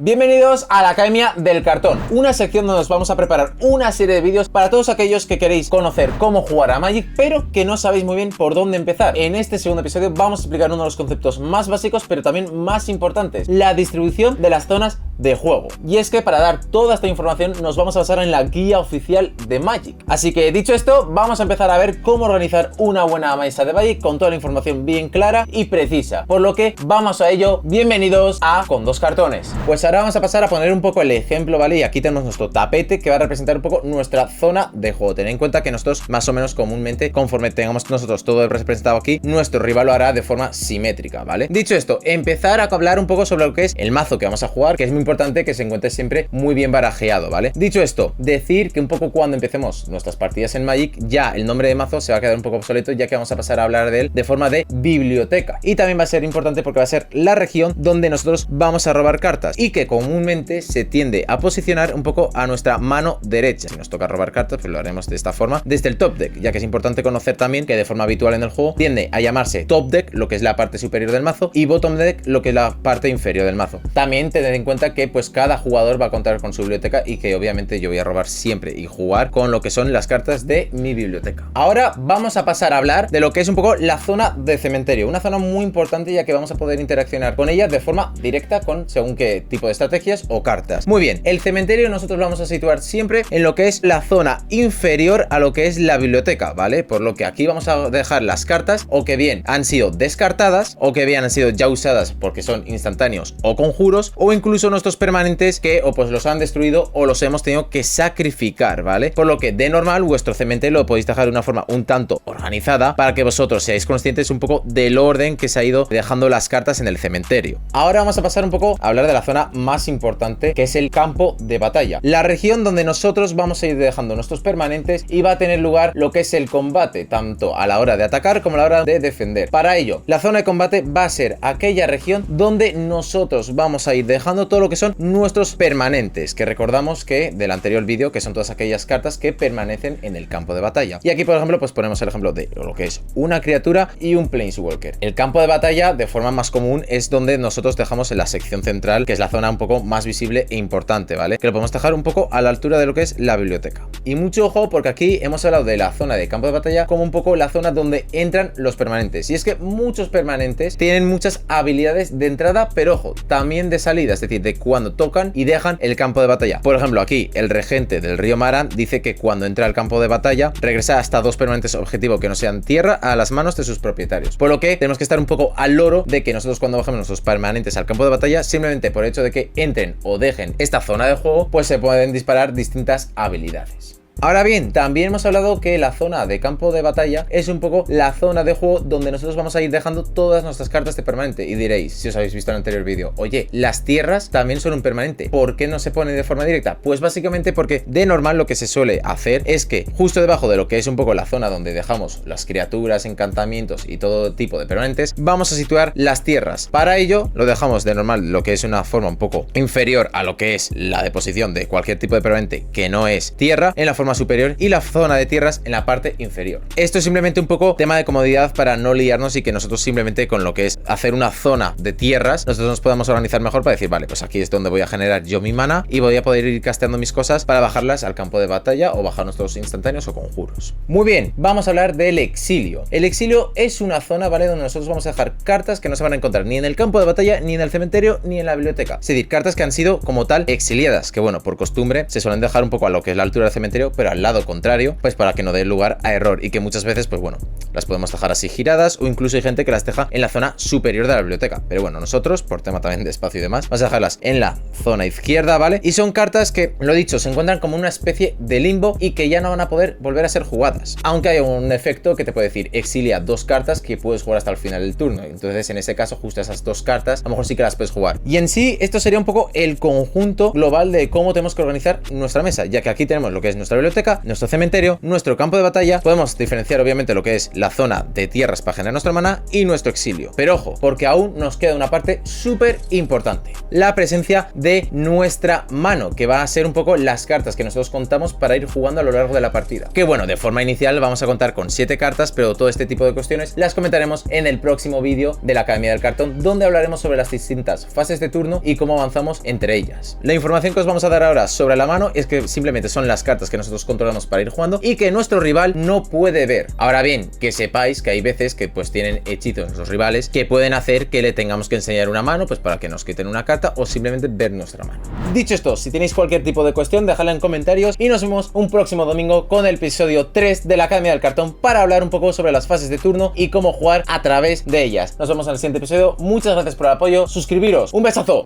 Bienvenidos a la Academia del Cartón, una sección donde os vamos a preparar una serie de vídeos para todos aquellos que queréis conocer cómo jugar a Magic, pero que no sabéis muy bien por dónde empezar. En este segundo episodio vamos a explicar uno de los conceptos más básicos, pero también más importantes, la distribución de las zonas de juego. Y es que para dar toda esta información nos vamos a basar en la guía oficial de Magic. Así que dicho esto, vamos a empezar a ver cómo organizar una buena mesa de Magic con toda la información bien clara y precisa. Por lo que vamos a ello. Bienvenidos a Con Dos Cartones. Pues ahora vamos a pasar a poner un poco el ejemplo, ¿vale? Y aquí tenemos nuestro tapete que va a representar un poco nuestra zona de juego. Tened en cuenta que nosotros más o menos comúnmente, conforme tengamos nosotros todo representado aquí, nuestro rival lo hará de forma simétrica, ¿vale? Dicho esto, empezar a hablar un poco sobre lo que es el mazo que vamos a jugar, que es muy importante que se encuentre siempre muy bien barajeado, ¿vale? Dicho esto, decir que un poco cuando empecemos nuestras partidas en Magic, ya el nombre de mazo se va a quedar un poco obsoleto, ya que vamos a pasar a hablar de él de forma de biblioteca. Y también va a ser importante porque va a ser la región donde nosotros vamos a robar cartas y que comúnmente se tiende a posicionar un poco a nuestra mano derecha. Si nos toca robar cartas, pues lo haremos de esta forma, desde el top deck, ya que es importante conocer también que de forma habitual en el juego tiende a llamarse top deck, lo que es la parte superior del mazo, y bottom deck, lo que es la parte inferior del mazo. También tened en cuenta que pues cada jugador va a contar con su biblioteca y que obviamente yo voy a robar siempre y jugar con lo que son las cartas de mi biblioteca. Ahora vamos a pasar a hablar de lo que es un poco la zona de cementerio, una zona muy importante ya que vamos a poder interaccionar con ella de forma directa con según qué tipo de estrategias o cartas. Muy bien, el cementerio nosotros lo vamos a situar siempre en lo que es la zona inferior a lo que es la biblioteca, ¿vale? Por lo que aquí vamos a dejar las cartas o que bien han sido descartadas o que bien han sido ya usadas porque son instantáneos o conjuros, o incluso nuestros permanentes que o pues los han destruido o los hemos tenido que sacrificar, ¿vale? Por lo que de normal vuestro cementerio lo podéis dejar de una forma un tanto organizada para que vosotros seáis conscientes un poco del orden que se ha ido dejando las cartas en el cementerio. Ahora vamos a pasar un poco a hablar de la zona más importante, que es el campo de batalla, la región donde nosotros vamos a ir dejando nuestros permanentes y va a tener lugar lo que es el combate, tanto a la hora de atacar como a la hora de defender. Para ello, la zona de combate va a ser aquella región donde nosotros vamos a ir dejando todo lo que son nuestros permanentes, que recordamos que del anterior vídeo, que son todas aquellas cartas que permanecen en el campo de batalla. Y aquí, por ejemplo, pues ponemos el ejemplo de lo que es una criatura y un Planeswalker. El campo de batalla, de forma más común, es donde nosotros dejamos en la sección central, que es la zona un poco más visible e importante, ¿vale? Que lo podemos dejar un poco a la altura de lo que es la biblioteca. Y mucho ojo, porque aquí hemos hablado de la zona de campo de batalla como un poco la zona donde entran los permanentes. Y es que muchos permanentes tienen muchas habilidades de entrada, pero ojo, también de salida, es decir, de cuando tocan y dejan el campo de batalla. Por ejemplo, aquí el regente del río Maran dice que cuando entra al campo de batalla regresa hasta 2 permanentes objetivo que no sean tierra a las manos de sus propietarios. Por lo que tenemos que estar un poco al loro de que nosotros cuando bajemos nuestros permanentes al campo de batalla, simplemente por el hecho de que entren o dejen esta zona de juego, pues se pueden disparar distintas habilidades. Ahora bien, también hemos hablado que la zona de campo de batalla es un poco la zona de juego donde nosotros vamos a ir dejando todas nuestras cartas de permanente. Y diréis, si os habéis visto en el anterior vídeo, oye, las tierras también son un permanente, ¿por qué no se pone de forma directa? Pues básicamente porque de normal lo que se suele hacer es que justo debajo de lo que es un poco la zona donde dejamos las criaturas, encantamientos y todo tipo de permanentes, vamos a situar las tierras. Para ello lo dejamos de normal lo que es una forma un poco inferior a lo que es la deposición de cualquier tipo de permanente que no es tierra, en la forma superior, y la zona de tierras en la parte inferior. Esto es simplemente un poco tema de comodidad para no liarnos y que nosotros simplemente con lo que es hacer una zona de tierras nosotros nos podamos organizar mejor para decir, vale, pues aquí es donde voy a generar yo mi mana y voy a poder ir casteando mis cosas para bajarlas al campo de batalla o bajar nuestros instantáneos o conjuros. Muy bien, vamos a hablar del exilio. El exilio es una zona, ¿vale?, donde nosotros vamos a dejar cartas que no se van a encontrar ni en el campo de batalla, ni en el cementerio, ni en la biblioteca. Es decir, cartas que han sido como tal exiliadas, que bueno, por costumbre se suelen dejar un poco a lo que es la altura del cementerio, pero al lado contrario, pues para que no dé lugar a error, y que muchas veces, pues bueno, las podemos dejar así giradas, o incluso hay gente que las deja en la zona superior de la biblioteca. Pero bueno, nosotros, por tema también de espacio y demás, vamos a dejarlas en la zona izquierda, ¿vale? Y son cartas que, lo dicho, se encuentran como una especie de limbo y que ya no van a poder volver a ser jugadas. Aunque hay un efecto que te puede decir, exilia 2 cartas que puedes jugar hasta el final del turno. Entonces, en ese caso, justo esas 2 cartas, a lo mejor sí que las puedes jugar. Y en sí, esto sería un poco el conjunto global de cómo tenemos que organizar nuestra mesa, ya que aquí tenemos lo que es nuestra biblioteca, nuestro cementerio, nuestro campo de batalla. Podemos diferenciar obviamente lo que es la zona de tierras para generar nuestra mana y nuestro exilio. Pero ojo, porque aún nos queda una parte súper importante: la presencia de nuestra mano, que va a ser un poco las cartas que nosotros contamos para ir jugando a lo largo de la partida. Que bueno, de forma inicial vamos a contar con 7 cartas, pero todo este tipo de cuestiones las comentaremos en el próximo vídeo de la Academia del Cartón, donde hablaremos sobre las distintas fases de turno y cómo avanzamos entre ellas. La información que os vamos a dar ahora sobre la mano es que simplemente son las cartas que nosotros controlamos para ir jugando y que nuestro rival no puede ver. Ahora bien, que sepáis que hay veces que pues tienen hechizos los rivales que pueden hacer que le tengamos que enseñar una mano pues para que nos quiten una carta o simplemente ver nuestra mano. Dicho esto, si tenéis cualquier tipo de cuestión, dejadla en comentarios y nos vemos un próximo domingo con el episodio 3 de la Academia del Cartón para hablar un poco sobre las fases de turno y cómo jugar a través de ellas. Nos vemos en el siguiente episodio. Muchas gracias por el apoyo, suscribiros, un besazo.